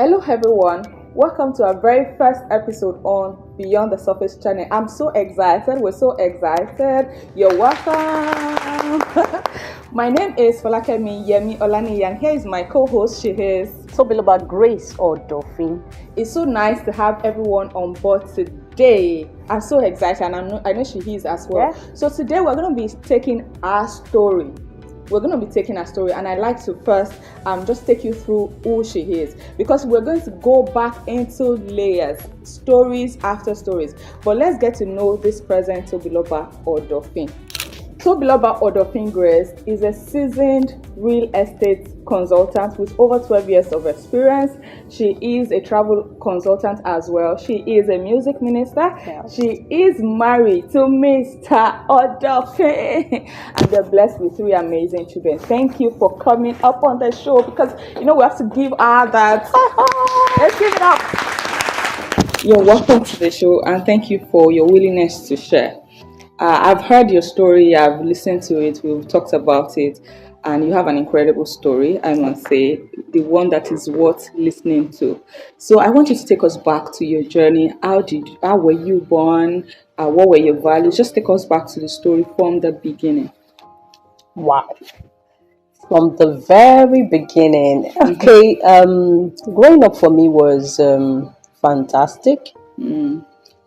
Hello everyone, welcome to our very first episode on Beyond the Surface channel. I'm so excited, we're so excited. You're welcome. My name is Falakemi Yemi Olani and here is my co-host, she is Tobiloba Odofin. It's so nice to have everyone on board today. I'm so excited and I know she is as well. Yeah. So today we're going to be taking our story. And I'd like to first just take you through who she is, because we're going to go back into layers, stories after stories. But let's get to know this present Tobiloba Odofin. Tobiloba Odofin Grace is a seasoned real estate consultant with over 12 years of experience. She is a travel consultant as well. She is a music minister. Yeah. She is married to Mr. Odofin and they're blessed with 3 amazing children. Thank you for coming up on the show, because we have to give her that. Let's give it up. You're welcome to the show and thank you for your willingness to share. I've heard your story, I've listened to it, we've talked about it, and you have an incredible story, I must say, the one that is worth listening to. So I want you to take us back to your journey. How were you born? What were your values? Just take us back to the story from the beginning. Wow. From the very beginning. Okay, growing up for me was fantastic.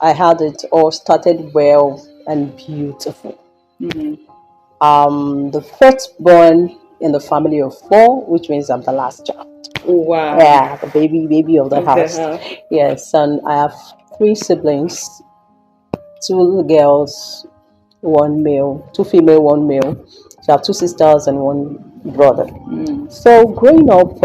I had it all started well and beautiful. The firstborn in the family of 4, which means I'm the last child. Oh, wow. Yeah, the baby of the house. Yes, and I have 3 siblings, 2 little girls, 1 male, 2 female, 1 male. So I have 2 sisters and 1 brother. So growing up,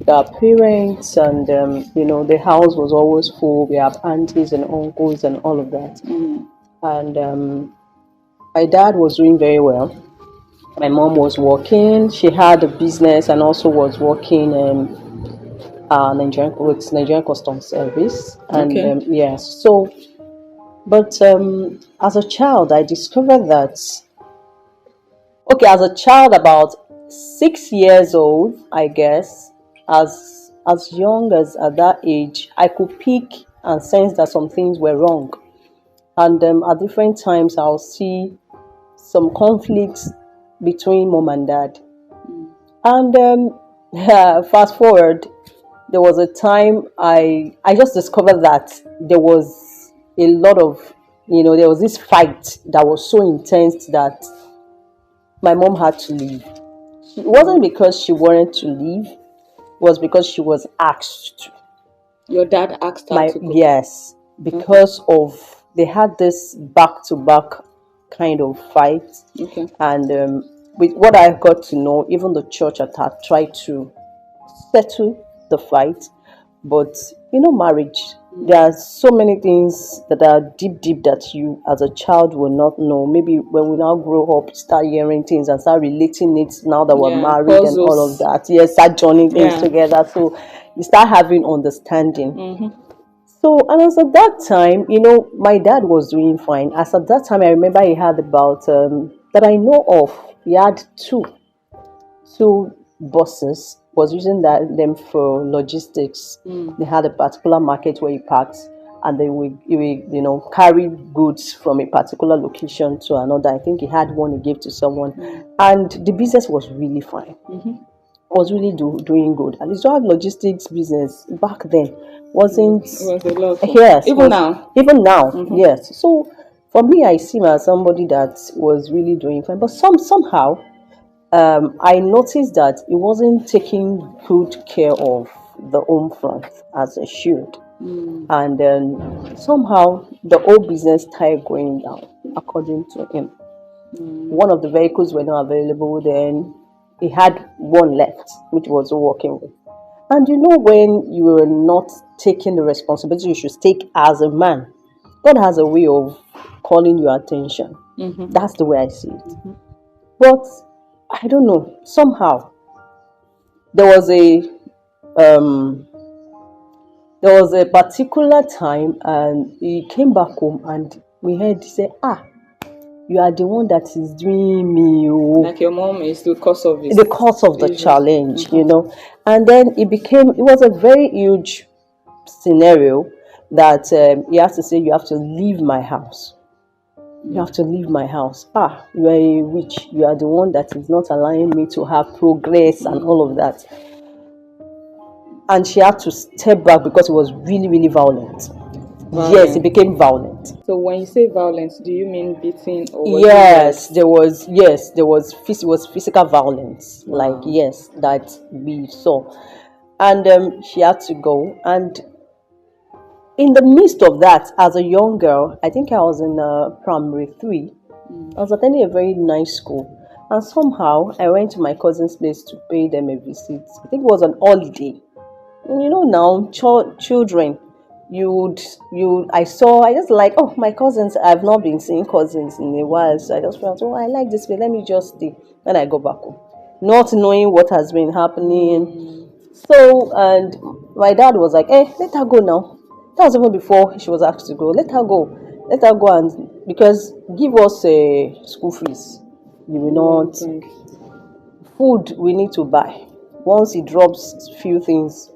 our parents and the house was always full. We have aunties and uncles and all of that. And my dad was doing very well. My mom was working. She had a business and also was working Nigerian Customs Service. And yes, so but as a child, I discovered that. Okay, as a child, about 6 years old, I guess, as young as at that age, I could pick and sense that some things were wrong. And at different times, I'll see some conflicts between mom and dad. And fast forward, there was a time I just discovered that there was a lot of, there was this fight that was so intense that my mom had to leave. It wasn't because she wanted to leave, it was because she was asked to. Your dad asked her to go? Yes, because of, they had this back-to-back kind of fight. Okay. And with what I got to know, even the church had tried to settle the fight. But marriage, there are so many things that are deep that you as a child will not know. Maybe when we now grow up, start hearing things and start relating it now that we're married and all of that. Yes, start joining things together. So you start having understanding. So, and as at that time, my dad was doing fine. As at that time, I remember he had about, that I know of, he had two buses, was using them for logistics. They had a particular market where he parked, and they would carry goods from a particular location to another. I think he had one he gave to someone, and the business was really fine. Was really doing good. And it's all logistics business back then wasn't. It was a lot. Yes, even now. Yes. So for me, I see him as somebody that was really doing fine, but somehow. I noticed that he wasn't taking good care of the home front as he should. And then somehow the whole business started going down, according to him. One of the vehicles were not available, then he had one left, which he was working with. And when you are not taking the responsibility you should take as a man, God has a way of calling your attention. That's the way I see it. But I don't know, somehow there was a particular time, and he came back home and we heard he say, you are the one that is doing me. Like like your mom is the cause of it. The cause of the challenge, and then it was a very huge scenario that he has to say, you have to leave my house. You have to leave my house. You are a witch. You are the one that is not allowing me to have progress and all of that. And she had to step back because it was really, really violent. Yes, it became violent. So when you say violence, do you mean beating or? Yes, there was physical violence. Wow. Like, yes, that we saw. And she had to go. And in the midst of that, as a young girl, I think I was in primary 3. I was attending a very nice school. And somehow, I went to my cousin's place to pay them a visit. I think it was an holiday. And now, children, I just like, my cousins, I've not been seeing cousins in a while. So I just felt, I like this way. Let me just stay. Then I go back home. Not knowing what has been happening. So, and my dad was like, let her go now. That was even before she was asked to go. Let her go and because give us school fees. You will not. Food we need to buy. Once he drops few things,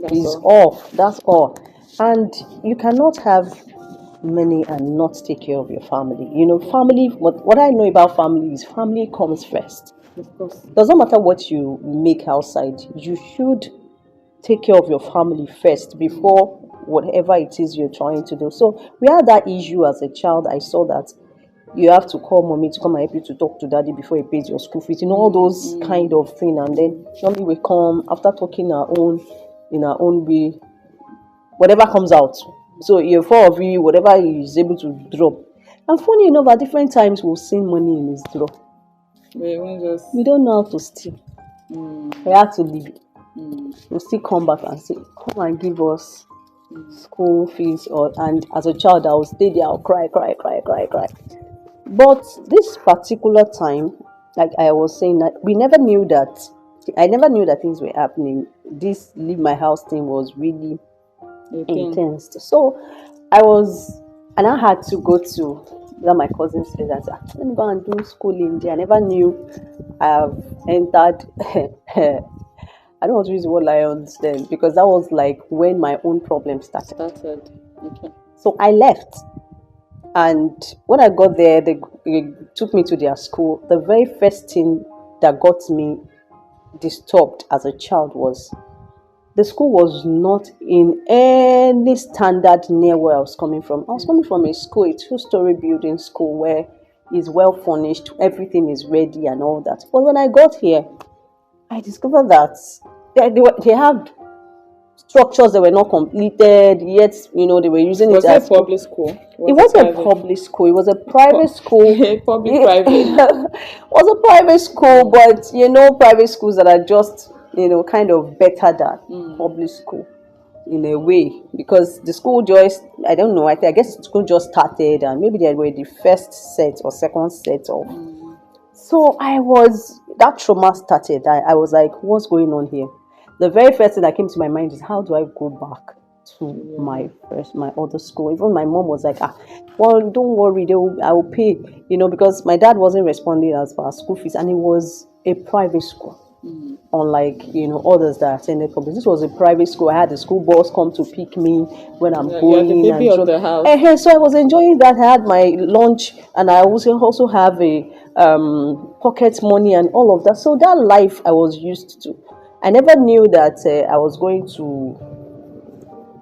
he's off. That's all. And you cannot have money and not take care of your family. Family. What I know about family is family comes first. Of course. Doesn't matter what you make outside. You should take care of your family first before whatever it is you're trying to do. So we had that issue as a child. I saw that you have to call mommy to come and help you to talk to daddy before he pays your school fees. All those kind of thing. And then mommy will come after talking in our own way, whatever comes out. So you're 4 of you, whatever he is able to drop. And funny enough, at different times we've seen money in his drawer. We don't know how to steal. We have to leave it. We'll still come back and say, come and give us school fees. And as a child, I will stay there, I'll cry. But this particular time, like I was saying, that I never knew that things were happening. This leave my house thing was really intense. So I had to go to my cousin's place and say, let me go and do school in there. I never knew I've entered I don't want to use the word lions then, because that was like when my own problem started. Okay. So I left. And when I got there, they took me to their school. The very first thing that got me disturbed as a child was the school was not in any standard near where I was coming from. I was coming from a 2-story building school where it's well furnished, everything is ready and all that. But when I got here, I discovered that they had structures that were not completed, yet they were using it as a public school. It wasn't a public school, it was a private school. Private. It was a private school, but private schools that are just kind of better than public school in a way, because the school just, I don't know, I guess the school just started and maybe they were the first set or second set of. So that trauma started. I was like, what's going on here? The very first thing that came to my mind is, how do I go back to my other school? Even my mom was like, well, don't worry, I will pay, because my dad wasn't responding as far as school fees, and it was a private school. Unlike others that attended public. This was a private school. I had the school bus come to pick me when I'm going. The baby of the house. So I was enjoying that. I had my lunch, and I also have a pocket money and all of that. So that life I was used to. I never knew that I was going to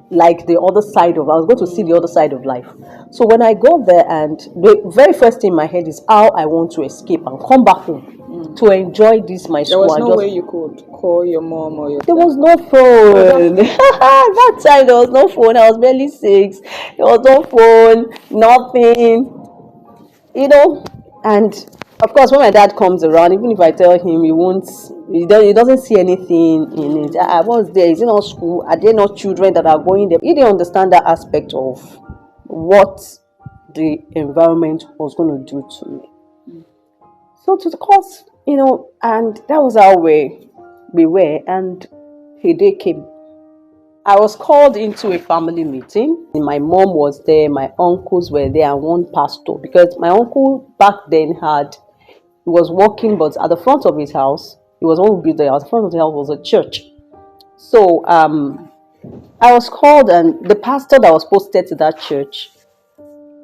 like the other side of. I was going to see the other side of life. So when I go there, and the very first thing in my head is how I want to escape and come back home. To enjoy my school. There was no way you could call your mom or your dad. There was no phone. That time there was no phone. I was barely 6. There was no phone, nothing. And of course when my dad comes around, even if I tell him, he doesn't see anything in it. I was there. Is it not school? Are there not children that are going there? He didn't understand that aspect of what the environment was going to do to me. So to the course, and that was how we were, and a day came. I was called into a family meeting. My mom was there, my uncles were there, and one pastor, because my uncle back then had He was walking, but at the front of his house, he was one who built the house. The front of the house was a church. So I was called, and the pastor that was posted to that church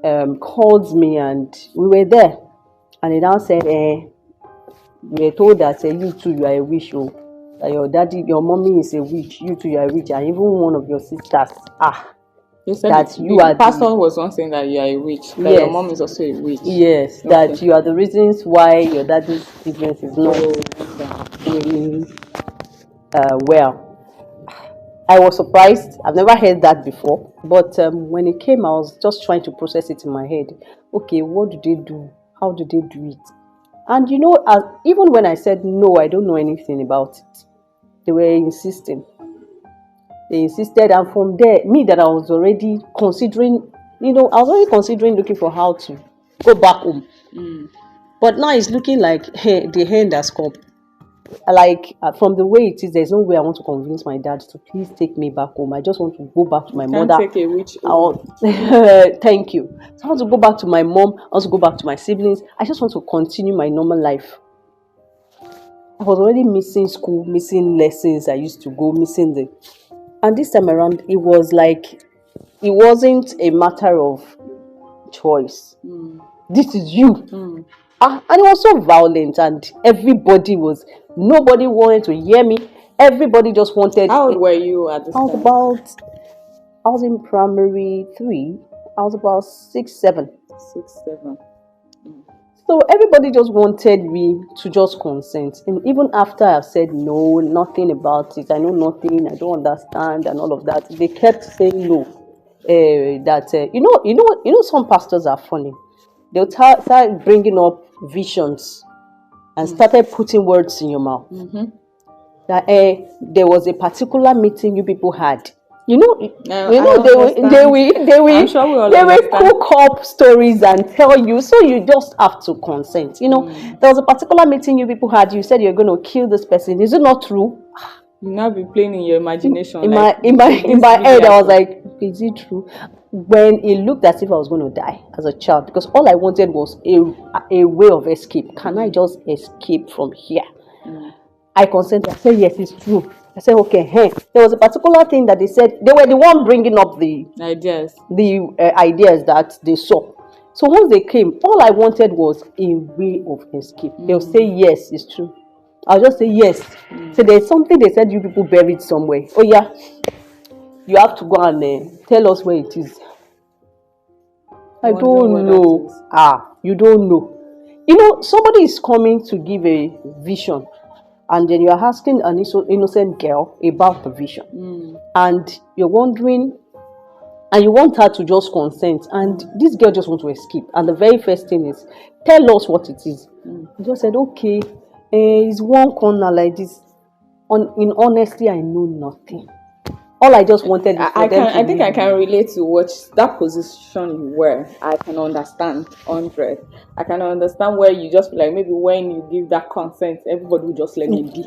called me, and we were there. And he now said, we were told that you too, you are a witch, oh, that your daddy, your mommy is a witch, you too, you are a witch, and even one of your sisters, You said that the, you are pastor was once saying that you are a witch, that your mom is also a witch. Yes, Okay. that you are the reasons why your daddy's business is not doing well. I was surprised. I've never heard that before. But when it came, I was just trying to process it in my head. Okay, what do they do? How do they do it? And even when I said no, I don't know anything about it, they were insisting. They insisted, and from there, me that I was already considering, looking for how to go back home. But now it's looking like, hey, the end has come. Like from the way it is, there's no way I want to convince my dad to please take me back home. I just want to go back to my mother. Take a witch. Thank you. So I want to go back to my mom. I want to go back to my siblings. I just want to continue my normal life. I was already missing school, missing lessons. I used to go missing and this time around, it was like it wasn't a matter of choice. This is you. And it was so violent, and nobody wanted to hear me. Everybody just wanted. How old were you at this time? I was in primary 3. I was about 6, 7. 6, 7. So everybody just wanted me to just consent. And even after I've said no, nothing about it, I know nothing, I don't understand, and all of that, they kept saying no. Some pastors are funny. They'll start bringing up visions and started putting words in your mouth. That there was a particular meeting you people had. They will cook up stories and tell you, so you just have to consent. There was a particular meeting you people had. You said you're going to kill this person. Is it not true? You now be playing in your imagination. In my head, I was like, is it true? When it looked as if I was going to die as a child, because all I wanted was a way of escape. Can I just escape from here? I consented. I said, yes, it's true. I said, okay. Hey, there was a particular thing that they said. They were the one bringing up the ideas, ideas that they saw. So once they came, all I wanted was a way of escape. They'll say, yes, it's true. I'll just say yes. So there's something they said you people buried somewhere. Oh yeah, you have to go and tell us where it is. I don't know. You don't know. Somebody is coming to give a vision, and then you're asking an innocent girl about the vision, and you're wondering, and you want her to just consent, and this girl just wants to escape. And the very first thing is, tell us what it is. I just said, okay. It's one corner like this. In honesty, I know nothing. All I just wanted is for them to I think I can relate to what that position you were. I can understand 100. I can understand where you just feel like maybe when you give that consent, everybody will just let me be.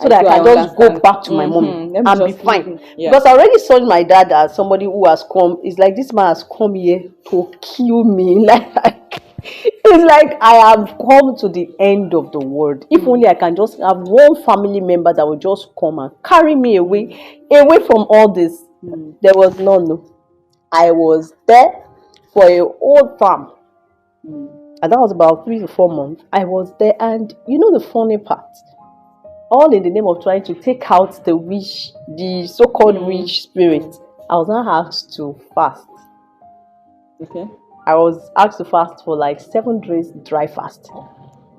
So that I can just go back to my mom and be fine. Because I already saw my dad as somebody who has come. It's like this man has come here to kill me. It's like I have come to the end of the world. If only I can just have one family member that will just come and carry me away from all this. There was none. I was there for a whole farm. And that was about 3 to 4 months. I was there, and the funny part, all in the name of trying to take out the so-called witch spirit, I was not asked to fast. Okay. I was asked to fast for like 7 days, dry fast.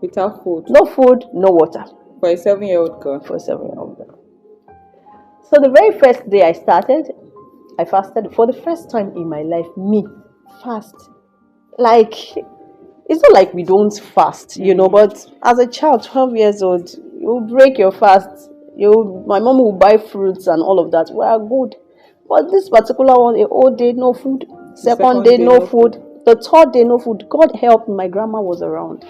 Without food? No food, no water. For a 7-year-old girl? For a 7-year-old girl. So the very first day I started, I fasted for the first time in my life. Me, fast. Like, it's not like we don't fast, but as a child, 12 years old, you break your fast. My mom will buy fruits and all of that. We are good. But this particular one, a whole day, no food. Second day, no food. The third day, no food. God help me, my grandma was around.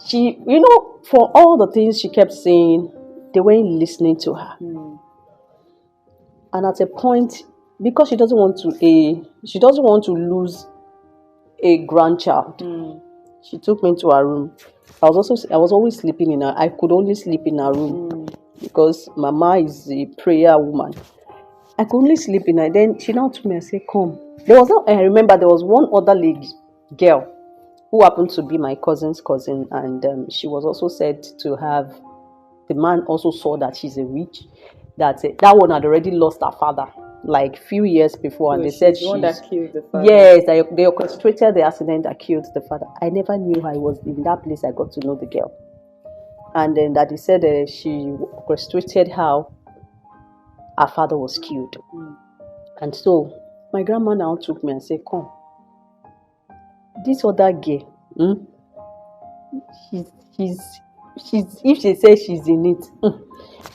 She, for all the things she kept saying, they weren't listening to her. And at a point, because she doesn't want to lose a grandchild, She took me to her room. I was always sleeping in her. I could only sleep in her room because Mama is a prayer woman. I could only sleep in her. Then she now took me and said, "Come." There was I remember there was one other lady, girl, who happened to be my cousin's cousin, and she was also said to have. The man also saw that she's a witch. That one had already lost her father like few years before, and they said she's the one that killed the father. Yes, they orchestrated the accident that killed the father. I never knew I was in that place. I got to know the girl, and then that they said she orchestrated how her father was killed. And so my grandma now took me and said, "Come, this other girl, she's if she says she's in it,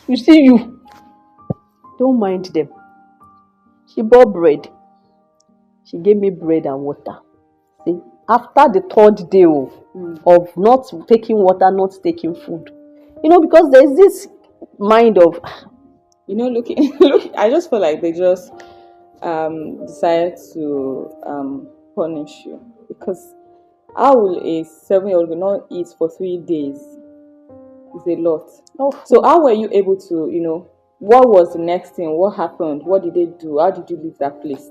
you see, you don't mind them." She bought bread. She gave me bread and water. See, after the third day of not taking water, not taking food, because there's this mind of, look, I just feel like they just decided to punish you, because how will a 7-year-old not eat for 3 days? It's a lot. So how were you able to, what was the next thing? What happened? What did they do? How did you leave that place?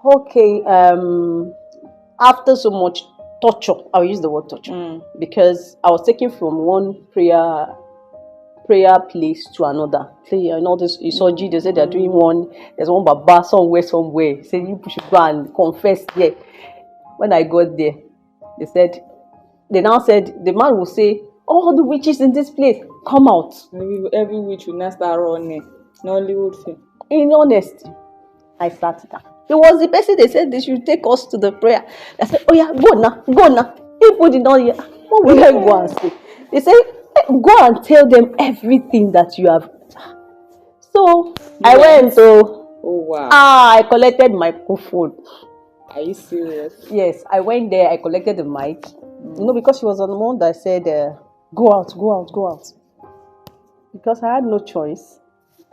Okay, after so much torture, I'll use the word torture, because I was taken from one prayer place to another. This Isoji, they said they're doing one. There's one Baba somewhere. Say you should go and confess there. When I got there, they now said the man will say, "All the witches in this place, come out." Every witch will not start running. Nollywood film. In honesty, I sat down. It was the person they said they should take us to the prayer. I said, "Oh yeah, go now, go now." People did not hear. What will I go and say? They say, "Go and tell them everything that you have." So I went. Oh wow. I collected my food. Are you serious? Yes, I went there. I collected the mic. Because she was on the one that said, "Go out, go out, go out." Because I had no choice.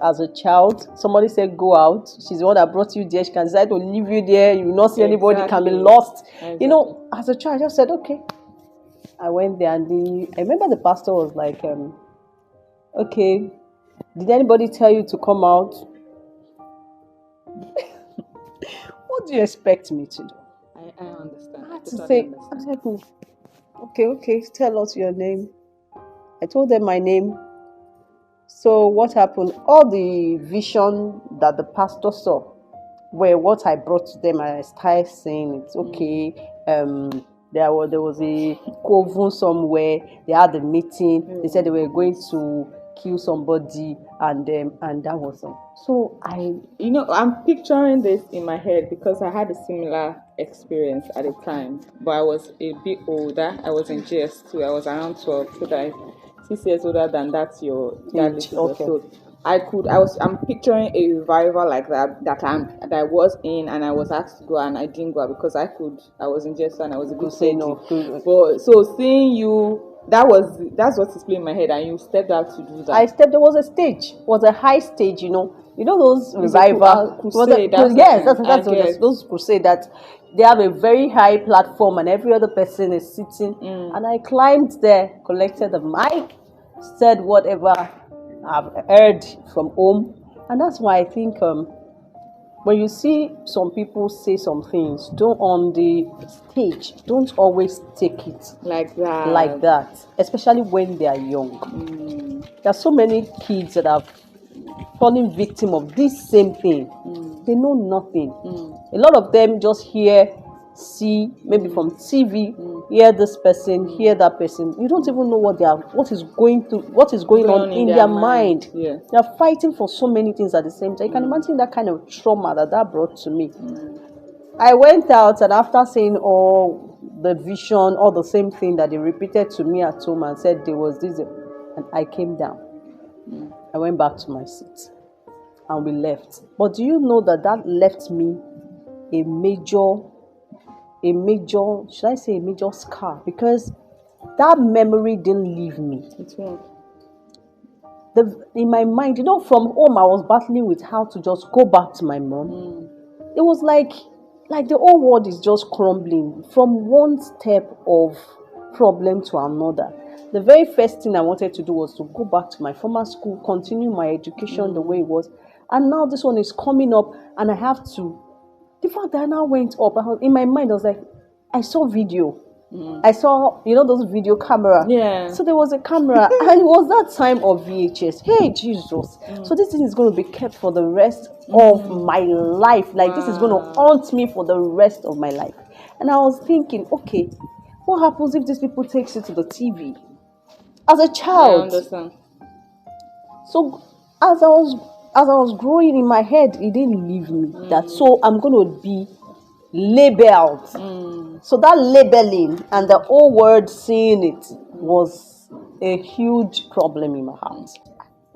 As a child, somebody said, "Go out." She's the one that brought you there. She can decide to leave you there. You will not see anybody. Can be lost. Exactly. As a child, I just said, "Okay." I went there, and I remember the pastor was like, "Okay, did anybody tell you to come out?" What do you expect me to do? I understand. I had to say, "Okay, tell us your name." I told them my name. So what happened? All the vision that the pastor saw were what I brought to them. I started saying, "It's okay." There was a coven somewhere. They had a meeting. They said they were going to kill somebody, and that was all. So I'm picturing this in my head because I had a similar experience at the time, but I was a bit older. I was in GS2. I was around 12, so that 6 years older than that age. Okay. So I'm picturing a revival like that I was in, and I was asked to go, and I didn't go because I was in GS2 and I was a bit no. But so seeing you. That's what's playing in my head, and you stepped out to do that. There was a stage, was a high stage, those revival crusade. Those crusade that they have a very high platform and every other person is sitting. And I climbed there, collected the mic, said whatever I've heard from home, and that's why I think when you see some people say some things, don't on the stage, don't always take it like that, especially when they are young. There are so many kids that have fallen victim of this same thing. They know nothing. A lot of them just see maybe from TV, hear this person, hear that person. You don't even know what is going on in their mind. Yeah. They are fighting for so many things at the same time. You can imagine that kind of trauma that brought to me. I went out, and after saying all the vision, all the same thing that they repeated to me at home and said there was this, and I came down. I went back to my seat and we left. But do you know that left me a major, should I say a major scar? Because that memory didn't leave me. It won't. In my mind, from home, I was battling with how to just go back to my mom. It was like like the whole world is just crumbling from one step of problem to another. The very first thing I wanted to do was to go back to my former school, continue my education the way it was. And now this one is coming up, and I have to. The fact that I now went up, in my mind, I was like, I saw video. I saw, those video camera. Yeah. So there was a camera, and it was that time of VHS. Hey, Jesus. So this thing is going to be kept for the rest of my life. Like, this is going to haunt me for the rest of my life. And I was thinking, okay, what happens if these people takes it to the TV? As a child. I understand. So as I was growing in my head, it didn't leave me that. So I'm going to be labeled. So that labeling and the whole world seeing it was a huge problem in my heart.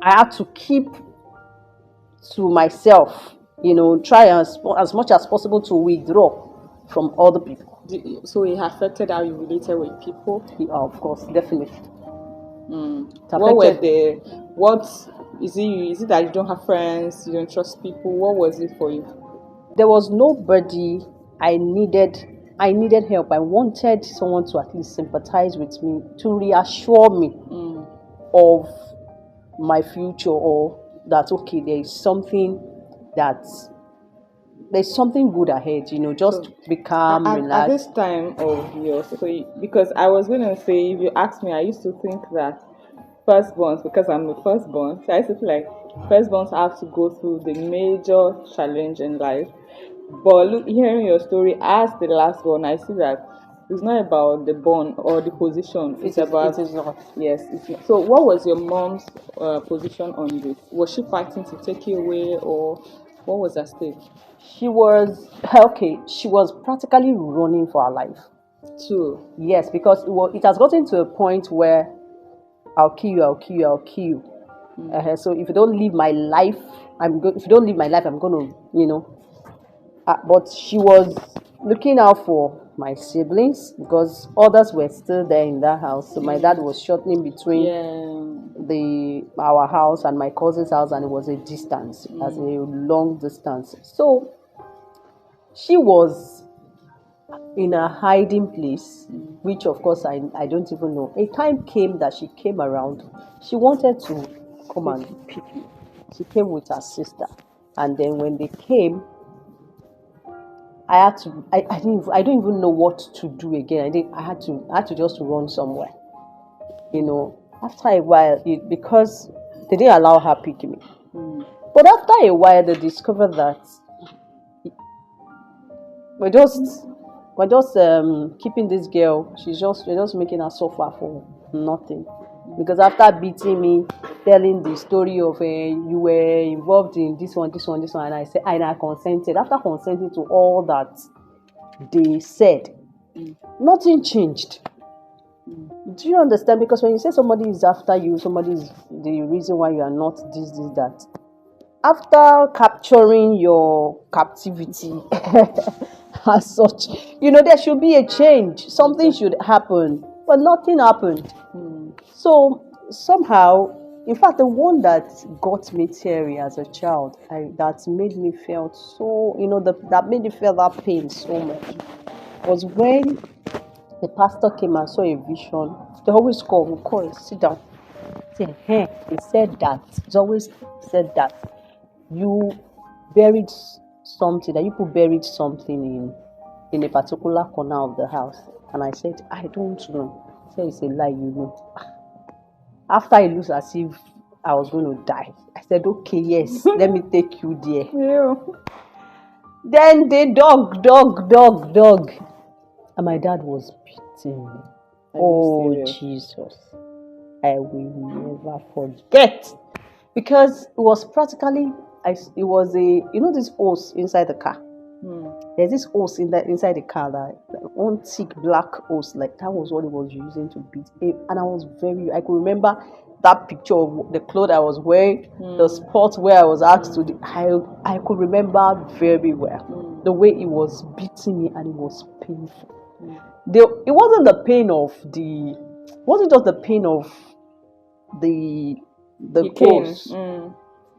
I had to keep to myself, try as much as possible to withdraw from other people. So it affected how you related with people? Yeah, of course, definitely. What is it that you don't have friends, you don't trust people? What was it for you? There was nobody. I needed help. I wanted someone to at least sympathize with me, to reassure me of my future, or that okay, there's something good ahead, just So, be calm, relax. At this time of your story, because I was going to say, if you ask me, I used to think that firstborns, because I'm the firstborn, so I used to feel like firstborns have to go through the major challenge in life. But hearing your story as the last one, I see that it's not about the bond or the position. It is not. Yes, it's not. So, what was your mom's position on this? Was she fighting to take you away, or what was her state? She was okay. She was practically running for her life. True. Yes, because it has gotten to a point where I'll kill you, I'll kill you, I'll kill you. So if you don't live my life, I'm going to, but she was looking out for my siblings because others were still there in that house. So my dad was shuttling between our house and my cousin's house, and it was a distance, as a long distance. So she was in a hiding place, which of course I don't even know. A time came that she came around. She wanted to come and pick me. She came with her sister, and then when they came, I don't even know what to do again. I had to just run somewhere. After a while, because they didn't allow her pick me. But after a while, they discovered that we're just keeping this girl. We're just making her suffer for nothing. Because after beating me, telling the story of you were involved in this one, and I consented. After consenting to all that they said, nothing changed. Do you understand? Because when you say somebody is after you, somebody is the reason why you are not this, that. After capturing your captivity as such, there should be a change. Something should happen, but nothing happened. So somehow, in fact, the one that got me teary as a child, that made me feel so, that made me feel that pain so much, was when the pastor came and saw a vision. They always call, sit down. Say, hey, he said that. He's always said that you buried something, that you buried something in a particular corner of the house. And I said, I don't know. He said, it's a lie, After it looks as if I was going to die, I said, okay, yes, let me take you there. Yeah. Then they dug. And my dad was beating me. Oh, Jesus. I will never forget. Because it was practically, it was this hose inside the car. There's this hose inside the car, that one thick black hose, like that was what it was using to beat me. And I could remember that picture of the clothes I was wearing, the spot where I was asked to. I could remember very well the way it was beating me, and it was painful. It wasn't the pain of wasn't just the pain of the hose,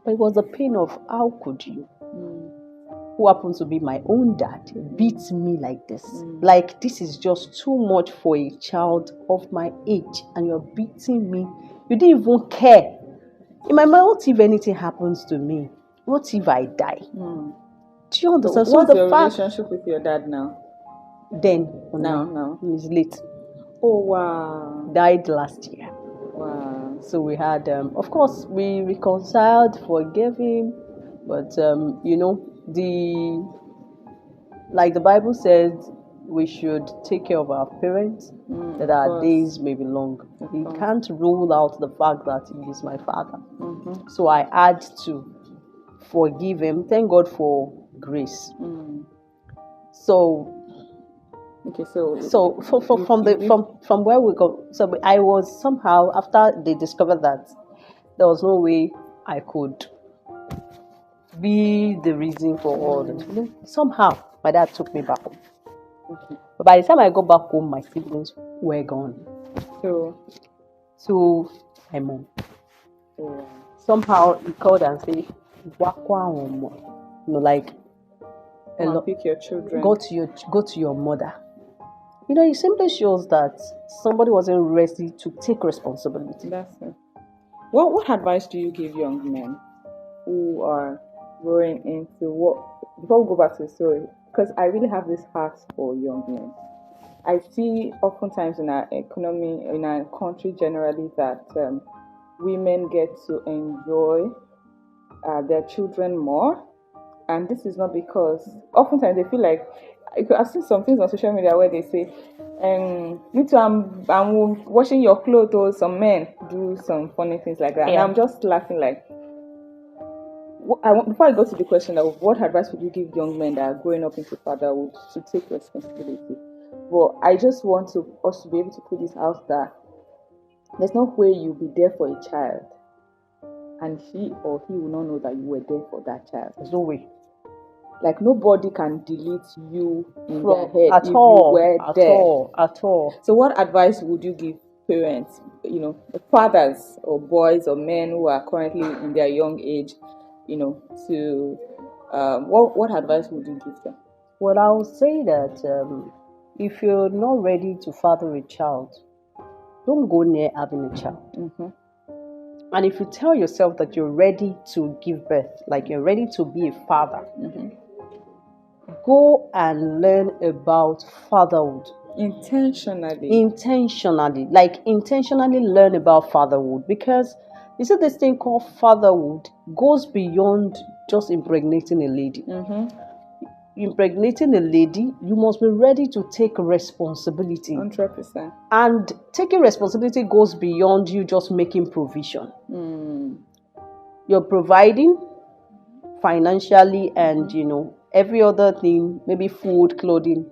but it was the pain of how could you? who happened to be my own dad, beats me like this. Like, this is just too much for a child of my age, and you're beating me. You didn't even care. In my mind, what if anything happens to me? What if I die? Do you understand? So what's your relationship with your dad now? Then, now, he's late. Oh wow! Died last year. Wow. So we had, of course, we reconciled, forgave him, but like the Bible says, we should take care of our parents, that our days may be long. He can't rule out the fact that he is my father. So I had to forgive him. Thank God for grace. So okay, so from where we go, so I was somehow, after they discovered that there was no way I could be the reason for all this, somehow my dad took me back home. But by the time I got back home, my siblings were gone. To my mom. Somehow he called and said, like, pick your children. Go to your mother. It simply shows that somebody wasn't ready to take responsibility. That's it. What advice do you give young men who are growing into what? Before we go back to the story, because I really have this heart for young men. I see oftentimes in our economy, in our country generally, that women get to enjoy their children more. And this is not because oftentimes they feel like, I've seen some things on social media where they say, me too, I'm washing your clothes, or some men do some funny things like that. Yeah. And I'm just laughing like, before I go to the question of what advice would you give young men that are growing up into fatherhood to take responsibility? But I just want us to be able to put this out that there's no way you'll be there for a child and she or he will not know that you were there for that child. There's no way. Like, nobody can delete you in their head if you were there. At all. So what advice would you give parents, fathers or boys or men who are currently in their young age, to what advice would you give them? Well, I would say that if you're not ready to father a child, don't go near having a child. And if you tell yourself that you're ready to give birth, like you're ready to be a father, go and learn about fatherhood. Intentionally learn about fatherhood, because you see, this thing called fatherhood goes beyond just impregnating a lady. Impregnating a lady, you must be ready to take responsibility. 100%. And taking responsibility goes beyond you just making provision. You're providing financially and every other thing, maybe food, clothing.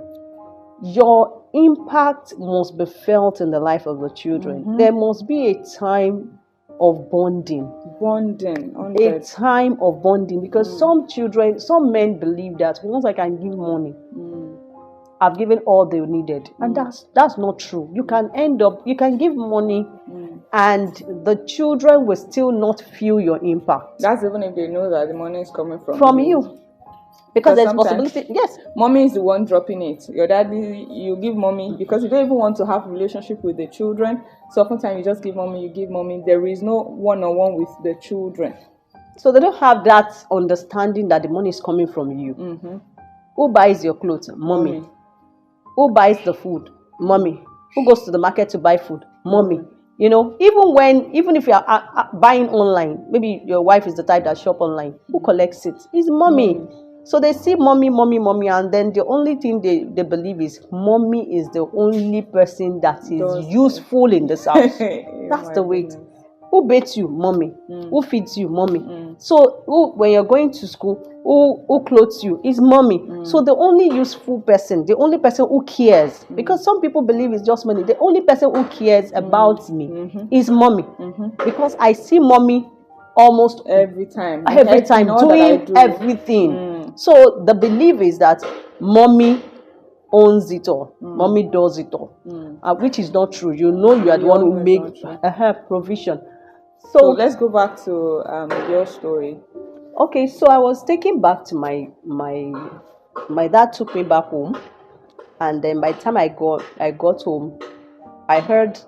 Your impact must be felt in the life of the children. There must be a time of bonding. A time of bonding, because some men believe that once I can give money, I've given all they needed, and that's not true. You can give money, and the children will still not feel your impact. That's even if they know that the money is coming from you. Because there's possibility. Yes, mommy is the one dropping it. Your daddy, you give mommy because you don't even want to have a relationship with the children. So oftentimes you just give mommy, you give mommy. There is no one-on-one with the children. So they don't have that understanding that the money is coming from you. Who buys your clothes? Mommy. Who buys the food? Mommy. Who goes to the market to buy food? Mommy. Even if you are buying online, maybe your wife is the type that shop online. Who collects it? It's mommy. So they see mommy, and then the only thing they believe is mommy is the only person that is useful in this house. That's the way. Who bathes you? Mommy. Who feeds you? Mommy. So when you're going to school, who clothes you? Is mommy. So the only useful person, the only person who cares, because some people believe it's just money, the only person who cares about me is mommy. Because I see mommy almost every time doing everything. So the belief is that mommy owns it all. Mommy does it all, which is not true. You are the one who makes provision. So let's go back to your story Okay, so I was taken back to my dad took me back home, and then by the time I got home, I heard,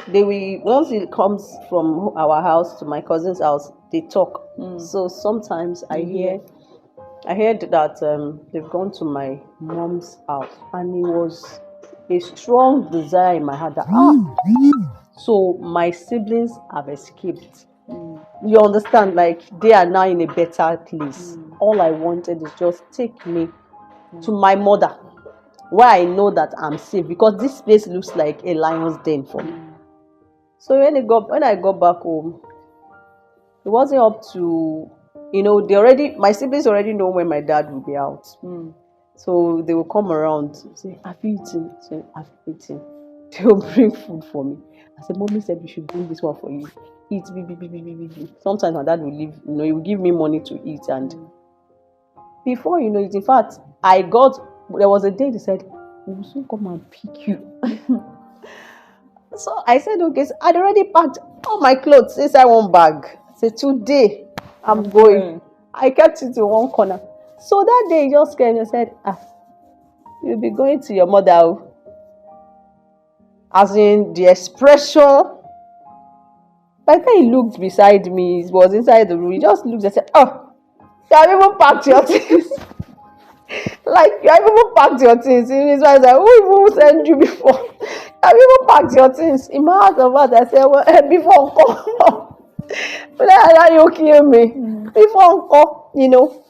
they will once it comes from our house to my cousin's house, they talk. So sometimes I heard that they've gone to my mom's house, and it was a strong desire in my heart that so my siblings have escaped. You understand? Like they are now in a better place. All I wanted is just take me to my mother, where I know that I'm safe, because this place looks like a lion's den for me. So when I got back home, it wasn't up to, my siblings already know when my dad will be out. So they will come around say, "Have you eaten?" I say, "I've eaten." They will bring food for me. I said, "Mommy said we should bring this one for you. Eat, be. Sometimes my dad will leave, he will give me money to eat, and before you know it, in fact, there was a day they said, "We will soon come and pick you." So I said, okay, so I'd already packed all my clothes inside one bag. I said, today I'm going. I kept it in one corner. So that day he just came and said, you'll be going to your mother. As in the expression. By the time he looked beside me, he was inside the room, he just looked and said, you have even packed your things. Like, you have even packed your things. In his mind, like, who even sent you before? You have even packed your things. In my heart of heart, I said, well, before come. But then you kill me. Before come,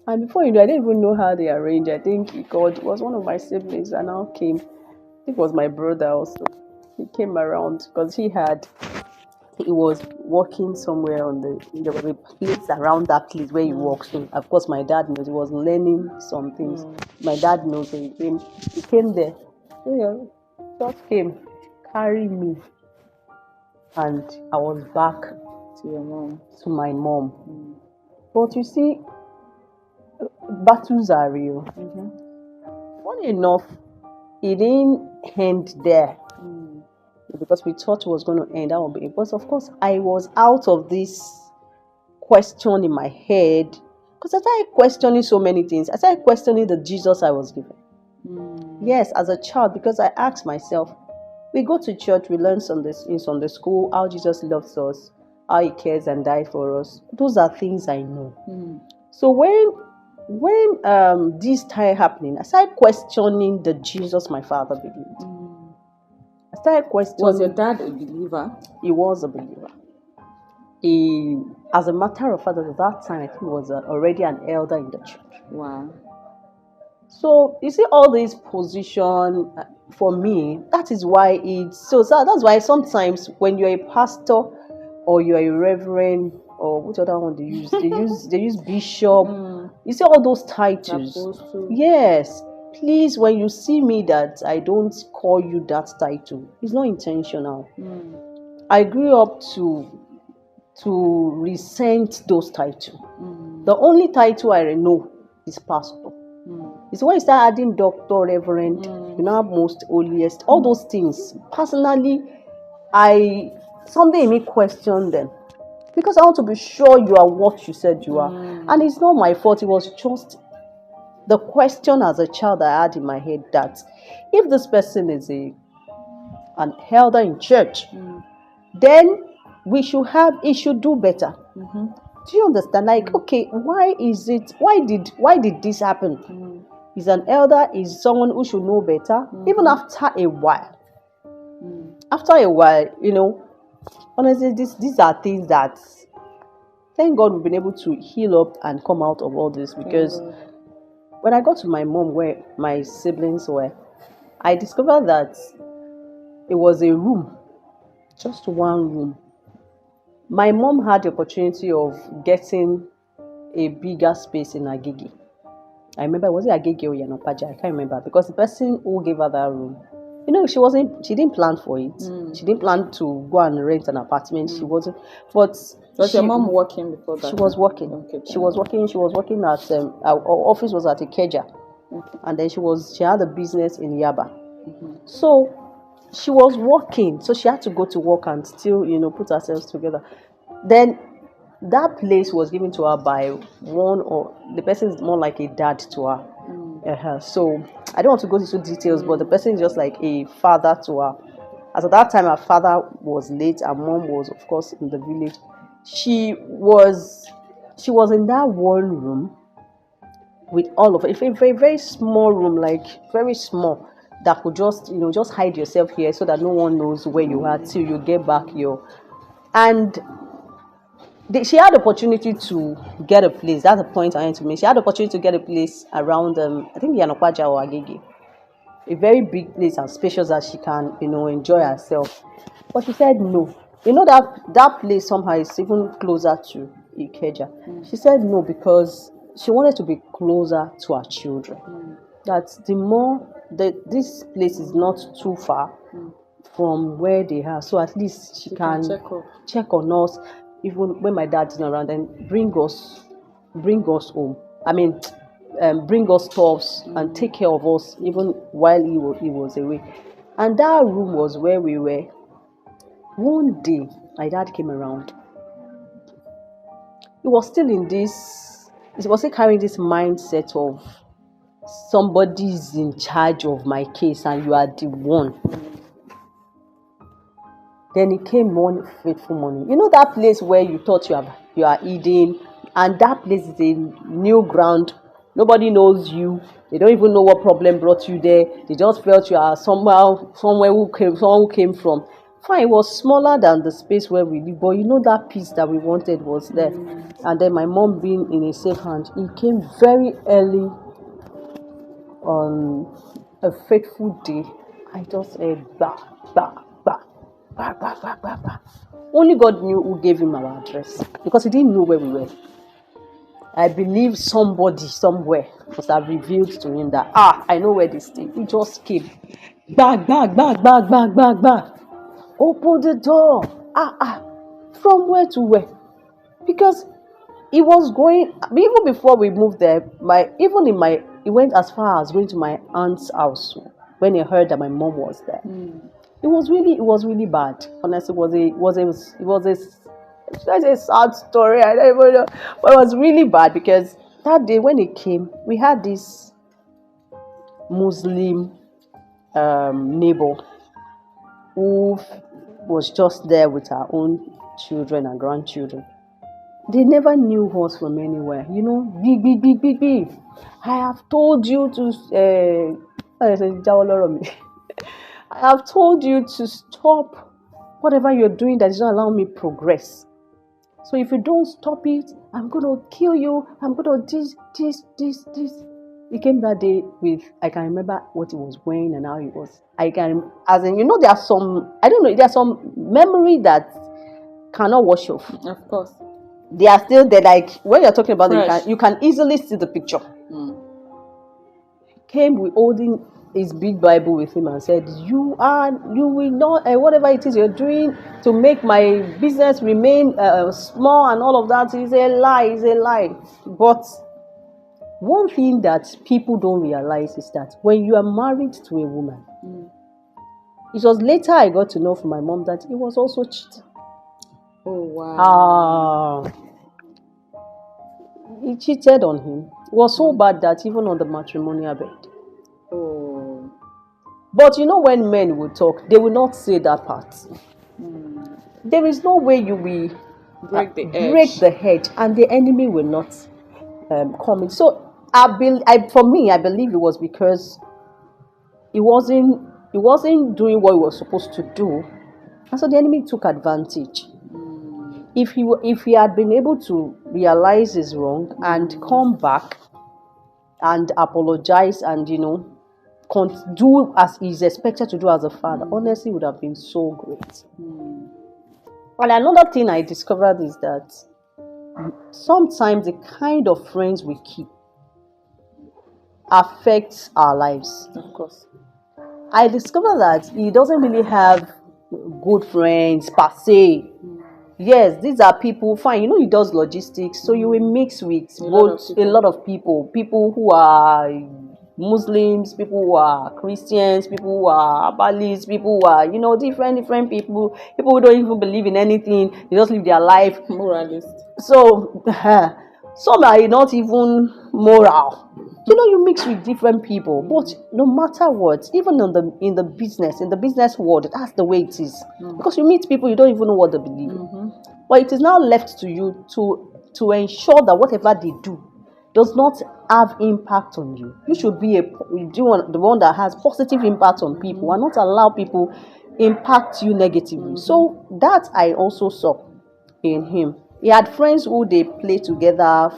And before I didn't even know how they arranged. I think God was one of my siblings and now came. I think it was my brother also. He came around because he was working somewhere there was a place around that place where he works. So of course my dad knows, he was learning some things. My dad knows, so he came there. So just came, carry me, and I was back to my mom. But you see, battles are real. Funny enough, it didn't end there. Because we thought it was going to end. That would be it. But of course, I was out of this question in my head, because I started questioning so many things. I started questioning the Jesus I was given. Yes, as a child, because I asked myself, we go to church, we learn in Sunday school how Jesus loves us, how he cares and died for us. Those are things I know. So when this started happening, I started questioning the Jesus my father believed. I started questioning. Was your dad a believer? He was a believer. As a matter of fact, at that time, I think he was already an elder in the church. Wow. So you see, all this position for me, that is why that's why sometimes when you're a pastor or you're a reverend or which other one they use, they use bishop. You see all those titles. Yes. Please, when you see me, that I don't call you that title. It's not intentional. I grew up to resent those titles. The only title I know is pastor. It's when you start adding doctor, reverend, most holiest, all those things. Personally, something in me question them. Because I want to be sure you are what you said you are. And it's not my fault. It was just the question as a child I had in my head that if this person is an elder in church, then he should do better. Do you understand? Like, okay, why did this happen? He's an elder, he's someone who should know better. Even after a while, honestly, these are things that, thank God, we've been able to heal up and come out of all this. Because when I got to my mom, where my siblings were, I discovered that it was a room, just one room. My mom had the opportunity of getting a bigger space in Agege. I remember, was it Agege or Yanopaja? I can't remember, because the person who gave her that room, she didn't plan for it. She didn't plan to go and rent an apartment. She wasn't. But was your mom working before that? She was working. Okay, she was working at our office was at Ikeja, and then she had a business in Yaba. So she was working, so she had to go to work and still, put herself together. Then that place was given to her by one, or the person is more like a dad to her. So I don't want to go into details, but the person is just like a father to her. As at that time, her father was late, her mom was, of course, in the village. She was in that one room with all of it. A very, very small room, like very small, that could just, just hide yourself here so that no one knows where you are till you get back your. And she had the opportunity to get a place. That's the point I want to make. She had the opportunity to get a place around, I think, Yanokwaja or Agege. A very big place and spacious that she can, enjoy herself. But she said no. That place somehow is even closer to Ikeja. She said no because she wanted to be closer to her children. That the more that this place is not too far from where they are, so at least she can check on us, even when my dad is not around, and bring us home. I mean, bring us stuffs and take care of us even while he was away. And that room was where we were. One day, my dad came around. He was still carrying this mindset of somebody's in charge of my case and you are the one. Then he came one fateful morning. You know that place where you thought you are eating, and that place is a new ground. Nobody knows you. They don't even know what problem brought you there. They just felt you are someone who came from. Fine, it was smaller than the space where we live, but that peace that we wanted was there. And then my mom being in a safe hand, he came very early on a fateful day. I just said, bah, bah, bah, bah, bah, bah, bah, bah. Only God knew who gave him our address, because he didn't know where we were. I believe somebody somewhere must have revealed to him that, I know where this thing. He just came. Bang, bang, bang, bang, bang, bang, bang. Open the door. From where to where? Because he was going, even before we moved there, he went as far as going to my aunt's house when he heard that my mom was there. It was really bad. Honestly, it was a sad story. I don't even know, but it was really bad because that day when he came, we had this Muslim neighbor who was just there with her own children and grandchildren. They never knew us from anywhere. Big. I have told you to I have told you to stop whatever you're doing that is not allowing me progress. So if you don't stop it, I'm going to kill you. I'm going to this. He came that day with, I can remember what he was wearing and how he was. There are some memory that cannot wash off. Of course. They are still there. Like when you're talking about them, you can easily see the picture. He came with holding his big Bible with him and said, you will not, whatever it is you're doing to make my business remain small and all of that is a lie. But one thing that people don't realize is that when you are married to a woman, it was later I got to know from my mom that he was also cheating. Oh, wow. He cheated on him. It was so bad that even on the matrimonial bed. Oh. But when men will talk, they will not say that part. There is no way you will break the hedge and the enemy will not come in. So for me, I believe it was because he wasn't doing what he was supposed to do, and so the enemy took advantage. If he had been able to realize his wrong and come back and apologize and do as he's expected to do as a father, honestly, would have been so great. And another thing I discovered is that sometimes the kind of friends we keep affects our lives. Of course. I discovered that he doesn't really have good friends per se. Yes, these are people, fine, he does logistics, so you will mix with a lot of people who are Muslims, people who are Christians, people who are Abalis, people who are, different people who don't even believe in anything. They just live their life. Moralist. So some are not even moral. You mix with different people, but no matter what, even in the business world, that's the way it is. Because you meet people, you don't even know what they believe. But it is now left to you to ensure that whatever they do does not have impact on you. You should be the one that has positive impact on people, and not allow people impact you negatively. So that I also saw in him. He had friends who they play together,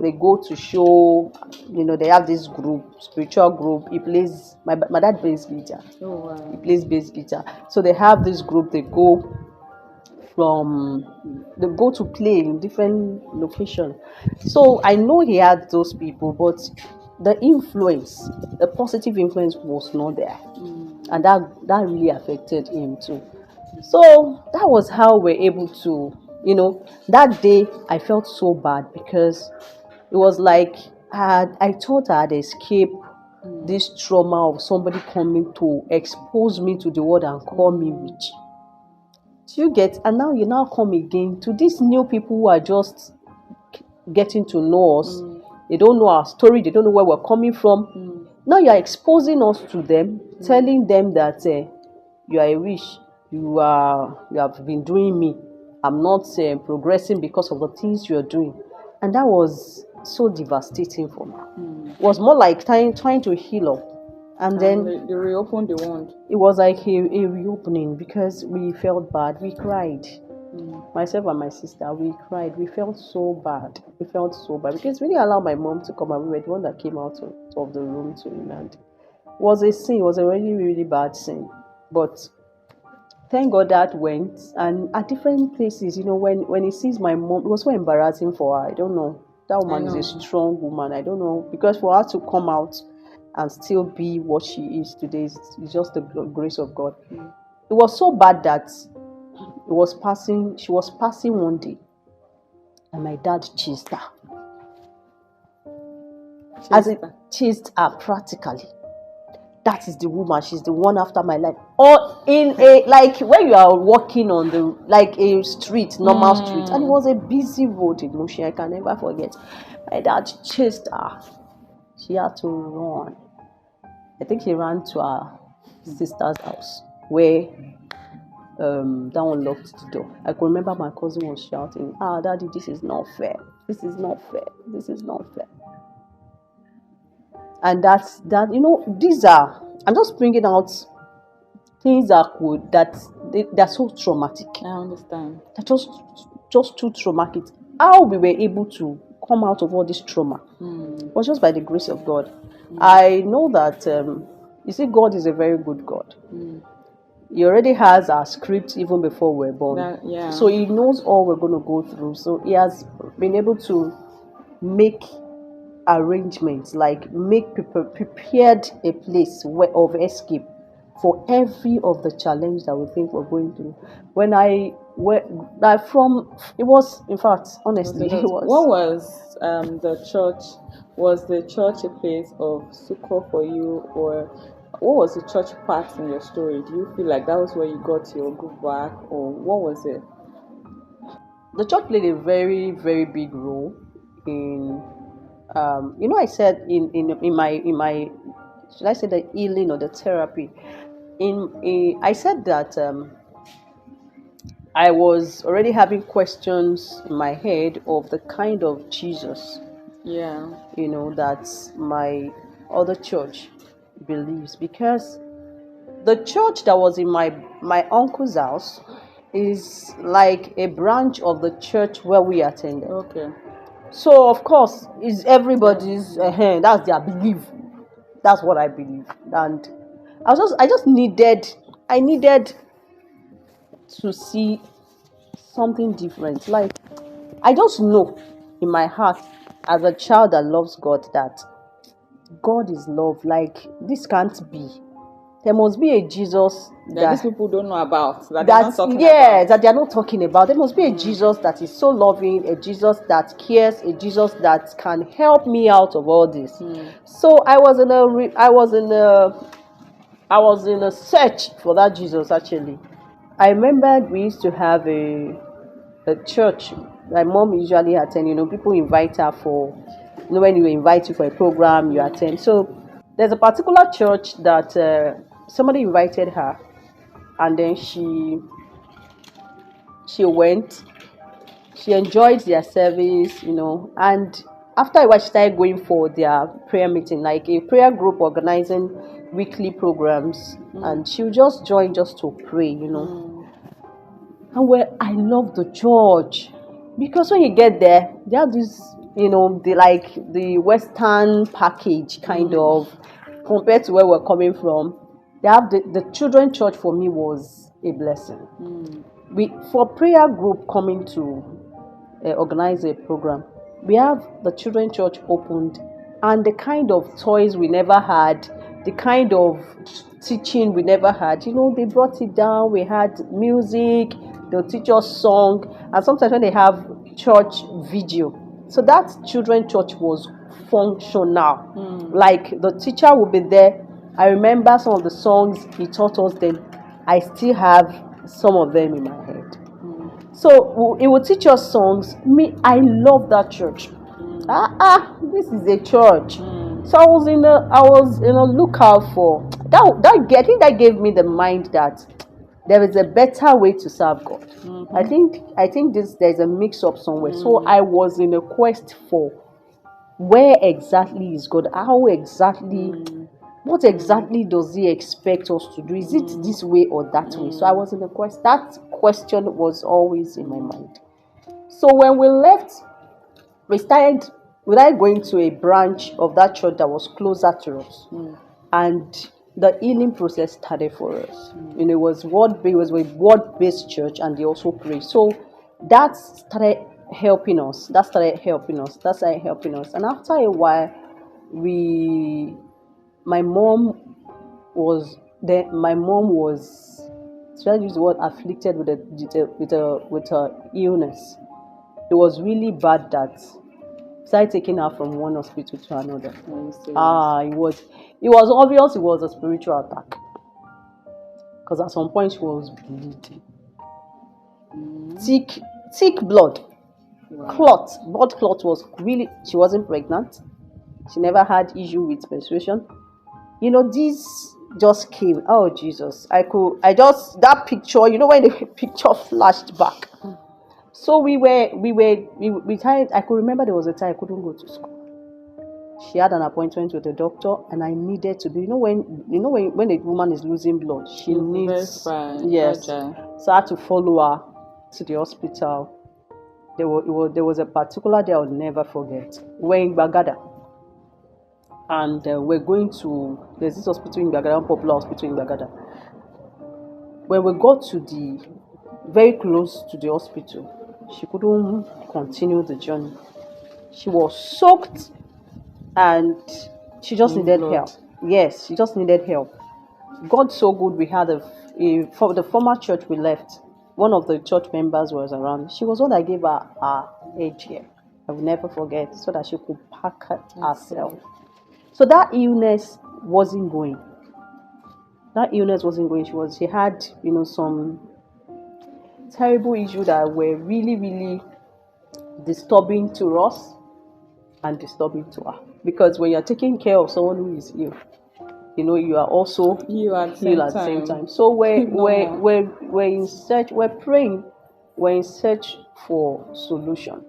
they go to show, they have this group, spiritual group. He plays, my dad plays guitar. Oh, wow. He plays bass guitar. So they have this group, they go to play in different locations. So I know he had those people, but the positive influence was not there. And that really affected him too. So that was how we're able to, that day I felt so bad, because it was like I thought I had escaped this trauma of somebody coming to expose me to the world and call me witch. Do you get? And now you now come again to these new people who are just getting to know us. They don't know our story. They don't know where we're coming from. Now you are exposing us to them, telling them that you are a witch. You have been doing me. I'm not progressing because of the things you're doing. And that was so devastating for me. It was more like trying to heal up. And then they reopened the wound. It was like a reopening, because we felt bad. We cried. Myself and my sister, we cried. We felt so bad. Because we didn't allow my mom to come out. We were the one that came out of the room to him. And it was a sin. It was a really, really bad sin. But thank God that went. And at different places, when he sees my mom, it was so embarrassing for her. I don't know. That woman is a strong woman. I don't know. Because for her to come out and still be what she is today is just the grace of God. It was so bad that she was passing one day, and my dad chased her. Chased her practically. That is the woman. She's the one after my life. Or in a, like, when you are walking on a street, normal street, and it was a busy road in Mushin. I can never forget. My dad chased her. She had to run. I think he ran to her sister's house, where that one locked the door. I could remember my cousin was shouting, Daddy, this is not fair. This is not fair. This is not fair. And these are, I'm just bringing out things they're so traumatic. I understand. They're just too traumatic. How we were able to come out of all this trauma was just by the grace of God. I know that, you see, God is a very good God. He already has our script even before we're born. So he knows all we're going to go through. So he has been able to make arrangements, like prepared a place of escape for every of the challenge that we think we're going through. It was, in fact, honestly, it was. What was the church? Was the church a place of succor for you, or what was the church part in your story? Do you feel like that was where you got your groove back, or what was it? The church played a very, very big role in, I said in my should I say the healing or the therapy? I said that I was already having questions in my head of the kind of Jesus, that my other church believes, because the church that was in my uncle's house is like a branch of the church where we attended. Okay. So of course, is everybody's that's their belief. That's what I believe, and I just needed to see something different. Like, I just know in my heart, as a child that loves God, that God is love. Like, this can't be. There must be a Jesus that these people don't know about. That that they're not talking about. There must be a Jesus that is so loving, a Jesus that cares, a Jesus that can help me out of all this. So I was in a search for that Jesus. Actually, I remembered we used to have a church. My mom usually attend. People invite her for, when you invite you for a program, you attend. So there's a particular church that somebody invited her, and then she went. She enjoyed their service, and after a while she started going for their prayer meeting, like a prayer group organizing weekly programs, and she would just join just to pray. And I love the church, because when you get there, they have this, the Western package kind of, compared to where we're coming from. They have the children church. For me, was a blessing. For prayer group coming to organize a program, we have the children church opened, and the kind of toys we never had, the kind of teaching we never had, they brought it down. We had music, they'll teach us song, and sometimes when they have church video. So that children church was functional. Like the teacher would be there. I remember some of the songs he taught us then. I still have some of them in my head. So it will teach us songs. I love that church. This is a church. So I was in a lookout for that. I think that gave me the mind that there is a better way to serve God. I think there's a mix up somewhere. So I was in a quest for where exactly is God? How exactly? What exactly does He expect us to do? Is it this way or that way? So I was in a quest. That question was always in my mind. So when we left, we started going to a branch of that church that was closer to us, and the healing process started for us. It was a word-based church, and they also pray. So that started helping us. And after a while, my mom was, should I use the word, afflicted with a illness. It was really bad that started taking her from one hospital to another. It was obvious it was a spiritual attack, because at some point she was bleeding, thick blood, blood clot. Was really, she wasn't pregnant, she never had issue with menstruation. This just came. Oh Jesus, that picture, when the picture flashed back. So we tried. I could remember there was a time I couldn't go to school. She had an appointment with the doctor, and I needed to be. When a woman is losing blood, she needs. Yes. So I had to follow her to the hospital. There was a particular day I'll never forget. We're in Bagada, and we're going to. There's this hospital in Bagada, popular hospital in Bagada. When we got to very close to the hospital, she couldn't continue the journey. She was soaked, and she just needed help. Yes, she just needed help. God so good. We had for the former church we left, one of the church members was around. She was one that gave her AGM. I will never forget, so that she could pack herself. So that illness wasn't going. She had, some terrible issues that were really, really disturbing to us and disturbing to her. Because when you're taking care of someone who is ill, you are also ill at the same time. So we're in search. We're praying. We're in search for solution.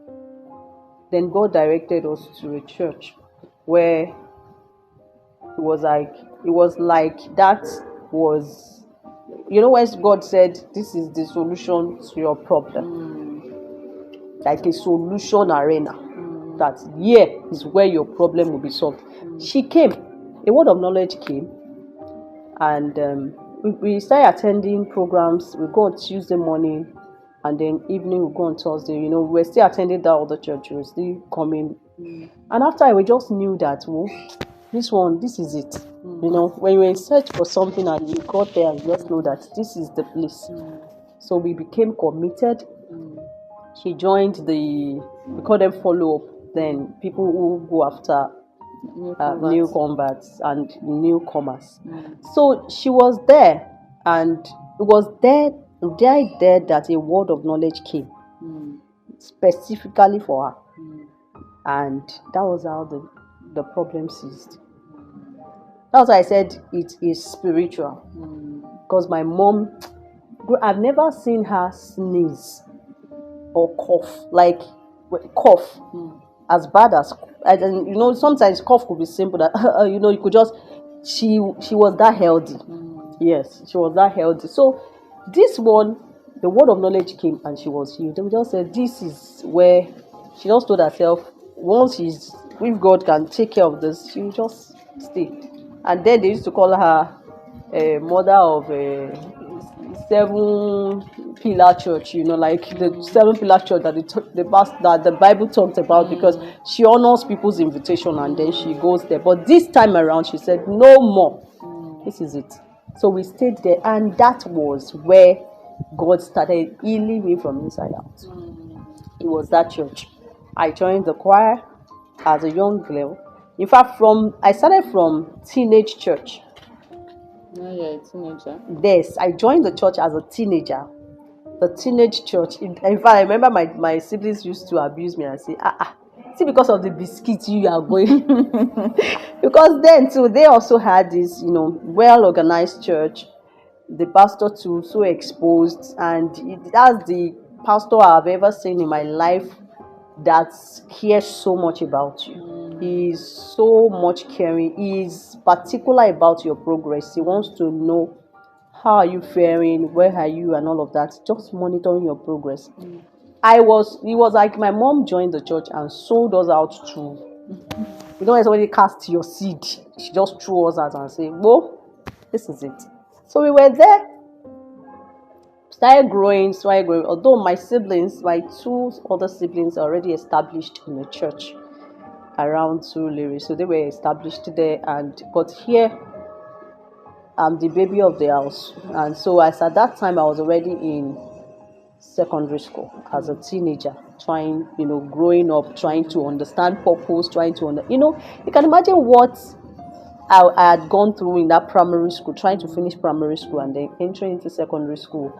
Then God directed us to a church where it was like that was, when God said, this is the solution to your problem. Like a solution arena. That here is where your problem will be solved. She came. A word of knowledge came. And we started attending programs. We go on Tuesday morning, and then evening we go on Thursday. We're still attending that other church. We're still coming. And after we just knew that, this is it. When you're in search for something and you got there, you just know that this is the place. So we became committed. She joined we call them follow up, then people who go after new converts and newcomers. So she was there, and it was there that a word of knowledge came specifically for her, and that was how the problem ceased. That's why I said it is spiritual, because my mom, I've never seen her sneeze or cough, like cough as bad as, and sometimes cough could be simple that you could just, she was that healthy. Yes, she was that healthy. So this one, the word of knowledge came and she was healed. They just said this is where she just told herself, once if God can take care of this, she will just stay. And then they used to call her a mother of a 7-pillar church, like the 7-pillar church that the Bible talked about, because she honors people's invitation and then she goes there. But this time around, she said, no more. This is it. So we stayed there, and that was where God started healing me from inside out. It was that church. I joined the choir as a young girl. In fact, I started from teenage church. Now you're a teenager? Yes, I joined the church as a teenager. The teenage church. In fact, I remember my siblings used to abuse me and say, see, because of the biscuits you are going. Because then too, they also had this, well-organized church. The pastor too, so exposed, and that's the pastor I've ever seen in my life that cares so much about you. He's so much caring. He's particular about your progress. He wants to know how are you faring, where are you, and all of that. Just monitoring your progress. It was like my mom joined the church and sold us out to, when somebody cast your seed, she just threw us out and said, whoa, this is it. So we were there. Started growing. Although my 2 other siblings are already established in the church around Surulere, so they were established there, but here I'm the baby of the house, and so as at that time I was already in secondary school as a teenager, trying, growing up, trying to understand purpose, you can imagine what I had gone through in that primary school, trying to finish primary school and then entering into secondary school.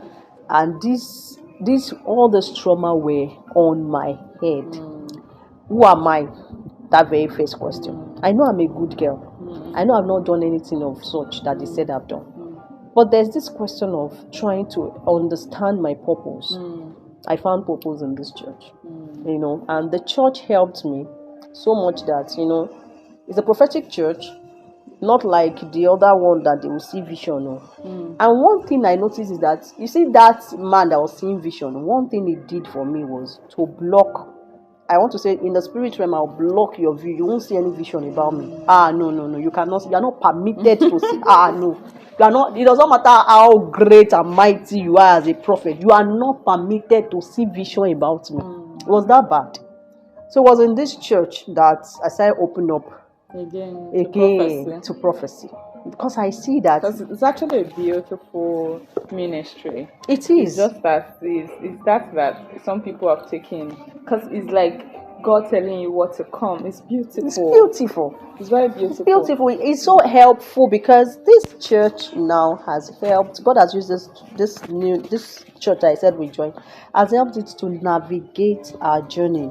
And all this trauma were on my head. Who am I? That very first question. I know I'm a good girl. I know I've not done anything of such that they said I've done. But there's this question of trying to understand my purpose. I found purpose in this church, and the church helped me so much that, it's a prophetic church. Not like the other one that they will see vision. And one thing I noticed is that, you see, that man that was seeing vision, one thing he did for me was to block. I want to say, in the spirit realm, I'll block your view. You won't see any vision about me. No. You cannot. You are not permitted to see. No. You are not. It doesn't matter how great and mighty you are as a prophet. You are not permitted to see vision about me. It was that bad. So it was in this church that I started opening up again to prophecy, because I see that it's actually a beautiful ministry. It is. It's just that it's that some people have taken, because it's like God telling you what to come. It's beautiful. It's beautiful. It's very beautiful. It's beautiful. It's so helpful, because this church now has helped. God has used this church I said we joined has helped it to navigate our journey.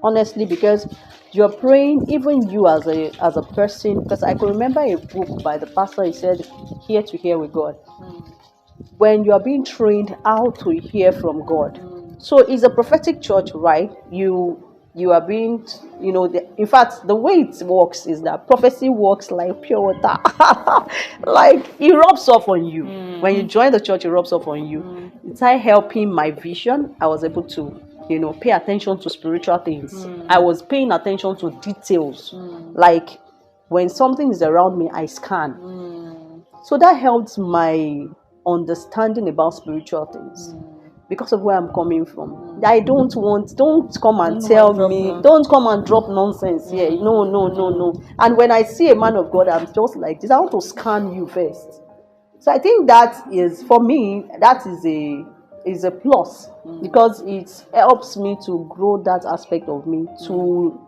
Honestly, because you're praying, even you as a person, because I could remember a book by the pastor. He said, "Hear to hear with God." When you are being trained how to hear from God, so it's a prophetic church, right? You are being, in fact, the way it works is that prophecy works like pure water. Like it rubs off on you. When you join the church, it rubs off on you. It started helping my vision. I was able to, pay attention to spiritual things. I was paying attention to details. Like when something is around me, I scan. So that helps my understanding about spiritual things. because of where I'm coming from. I don't come and don't come and drop nonsense here. No, no, no, no. And when I see a man of God, I'm just like this. I want to scan you first. So I think that is, for me, that is a plus, because it helps me to grow that aspect of me to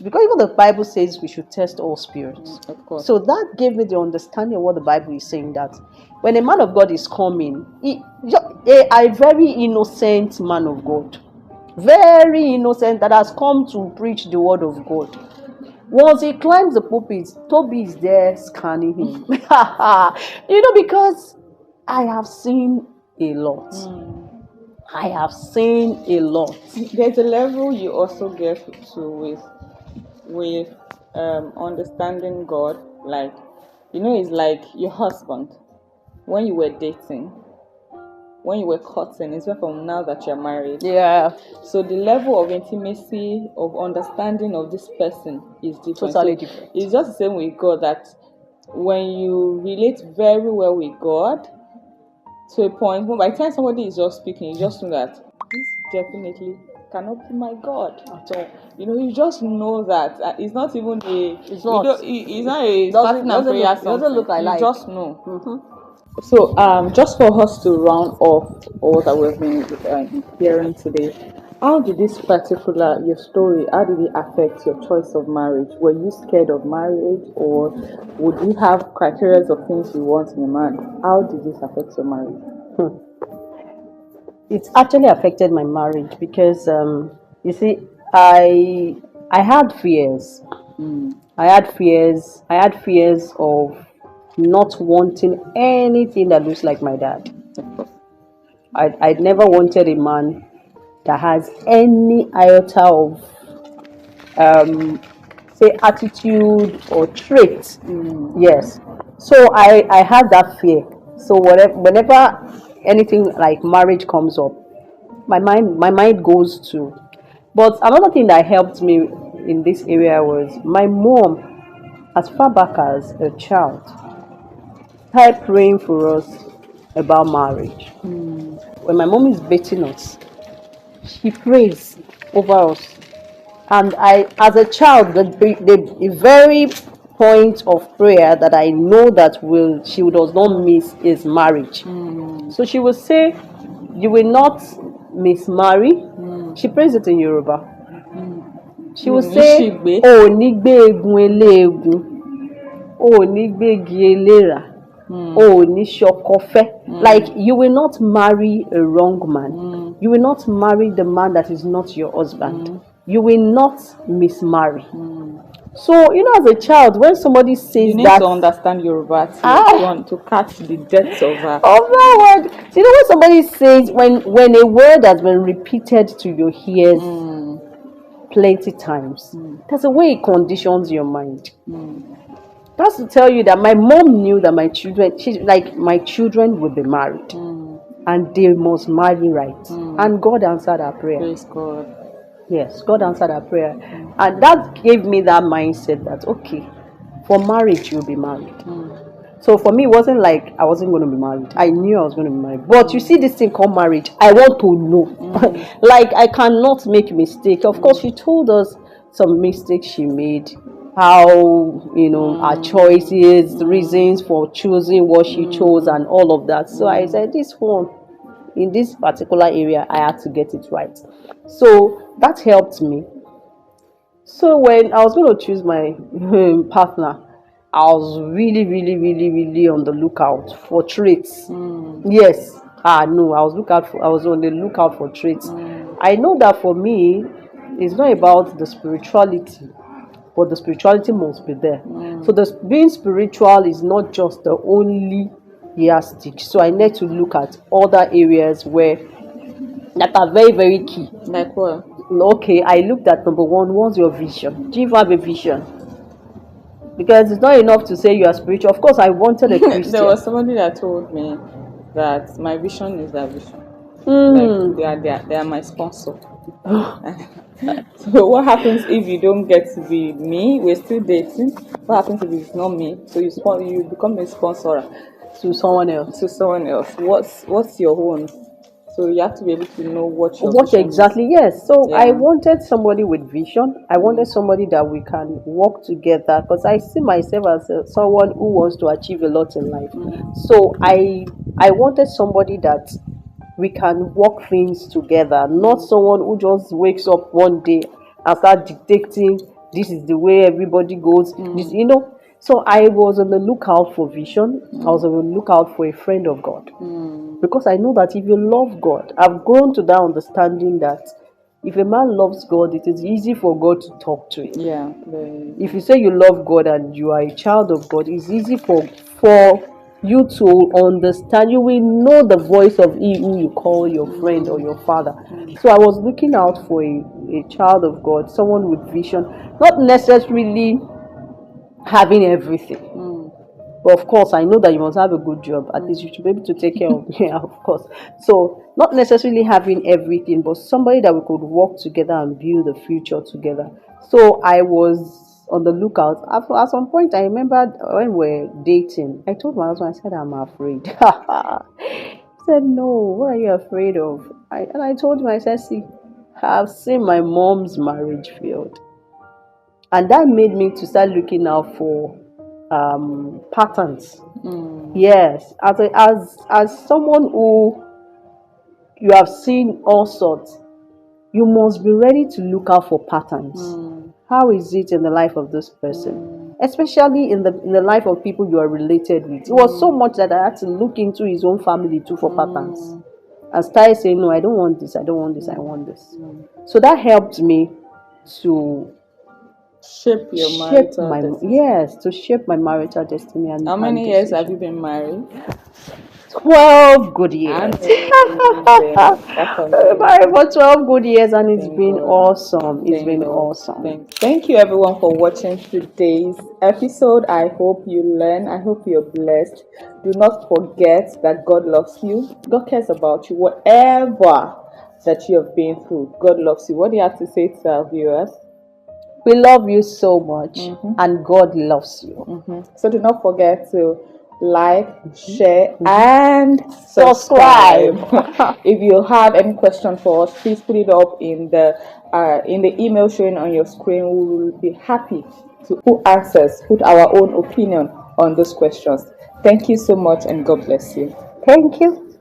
because even the Bible says we should test all spirits. Of course. So that gave me the understanding of what the Bible is saying, that when a man of God is coming, a very innocent man of God, very innocent, that has come to preach the word of God. Once he climbs the pulpit, Toby is there scanning him. Because I have seen a lot. I have seen a lot. There's a level you also get to with understanding God. Like, it's like your husband. When you were dating, when you were courting, it's from now that you're married. Yeah. So the level of intimacy, of understanding of this person is different. Totally different. It's just the same with God, that when you relate very well with God, to a point, by the time somebody is just speaking, you just know that this definitely cannot be my God at all. You just know that it's not even a. It's not a fasting and prayer. Doesn't look like. You just know. Mm-hmm. So, just for us to round off all that we've been hearing today, how did your story, how did it affect your choice of marriage? Were you scared of marriage, or would you have criteria of things you want in a man? How did this affect your marriage? It's actually affected my marriage because, you see, I had fears. I had fears of not wanting anything that looks like my dad. I'd never wanted a man that has any iota of say attitude or trait. Yes. So I had that fear. So whenever anything like marriage comes up, my mind goes to. But another thing that helped me in this area was my mom, as far back as a child, started praying for us about marriage. When my mom is beating us, she prays over us. And I, as a child, the very point of prayer that I know that she does not miss is marriage. So she will say, you will not mismarry. She prays it in Yoruba. She will say, "O ní gbé egun eléegun, o ní gbégi eléra, o ní ṣọkọ fẹ́." Like, you will not marry a wrong man. You will not marry the man that is not your husband. You will not mismarry. So, as a child, when somebody says that, you need to understand Yoruba to catch the depth of that. Of that word. So, when somebody says, when a word has been repeated to your ears plenty times, that's the way it conditions your mind. That's to tell you that my mom knew that my children would be married, and they must marry right. And God answered our prayer. Praise God. Yes, God answered our prayer. And that gave me that mindset that, okay, for marriage, you'll be married. So for me, it wasn't like I wasn't going to be married. I knew I was going to be married. But you see this thing called marriage, I want to know. Like, I cannot make a mistake. Of course, she told us some mistakes she made, how, our choices, the reasons for choosing what she chose and all of that. So I said, this one, in this particular area, I had to get it right. So that helped me. So when I was going to choose my partner, I was really, really, really, really on the lookout for traits. Yes. No, I was on the lookout for traits. I know that for me, it's not about the spirituality, but the spirituality must be there. So being spiritual is not just the only yardstick. So I need to look at other areas that are very, very key. Like what? Okay, I looked at number one. What's your vision? Do you have a vision? Because it's not enough to say you are spiritual. Of course, I wanted a Christian. There was somebody that told me that my vision is their vision. Like they are my sponsor. So what happens if you don't get to be me? We're still dating. What happens if it's not me? So you become a sponsor to someone else. What's your own? So you have to be able to know what your What vision exactly? Yes. So is. I Yeah. wanted somebody with vision. I wanted somebody that we can work together because I see myself as someone who wants to achieve a lot in life. So I wanted somebody that we can work things together, not someone who just wakes up one day and start dictating this is the way everybody goes. This. So I was on the lookout for vision. I was on the lookout for a friend of God. Because I know that if you love God, I've grown to that understanding that if a man loves God, it is easy for God to talk to him. Yeah. If you say you love God and you are a child of God, it's easy for you to understand. You will know the voice of he who you call your friend or your father. So I was looking out for a child of God, someone with vision, not necessarily having everything. But of course, I know that you must have a good job. At least you should be able to take care of me, yeah, of course. So, not necessarily having everything, but somebody that we could work together and build the future together. So, I was on the lookout. At some point, I remember when we were dating, I told my husband, I said, I'm afraid. He said, no, what are you afraid of? And I told him, I said, see, I've seen my mom's marriage failed. And that made me to start looking out for patterns. Yes, as someone who you have seen all sorts, you must be ready to look out for patterns. How is it in the life of this person, especially in the life of people you are related with? It was so much that I had to look into his own family too for patterns, and started saying, no, I don't want this, I don't want this, I want this. So that helped me to Shape your marital destiny. yes, to shape my marital destiny How many years have you been married? 12 good years. That's amazing. Married for 12 good years, and it's Thank been God. awesome. It's Thank been God. awesome. Thank you everyone for watching today's episode. I hope you learn. I hope you're blessed. Do not forget that God loves you. God cares about you. Whatever that you have been through, God loves you. What do you have to say to our viewers? We love you so much, and God loves you. So do not forget to like, share, and Subscribe. subscribe. If you have any question for us, please put it up in the email showing on your screen. We will be happy to put our own opinion on those questions. Thank you so much, and God bless you. Thank you.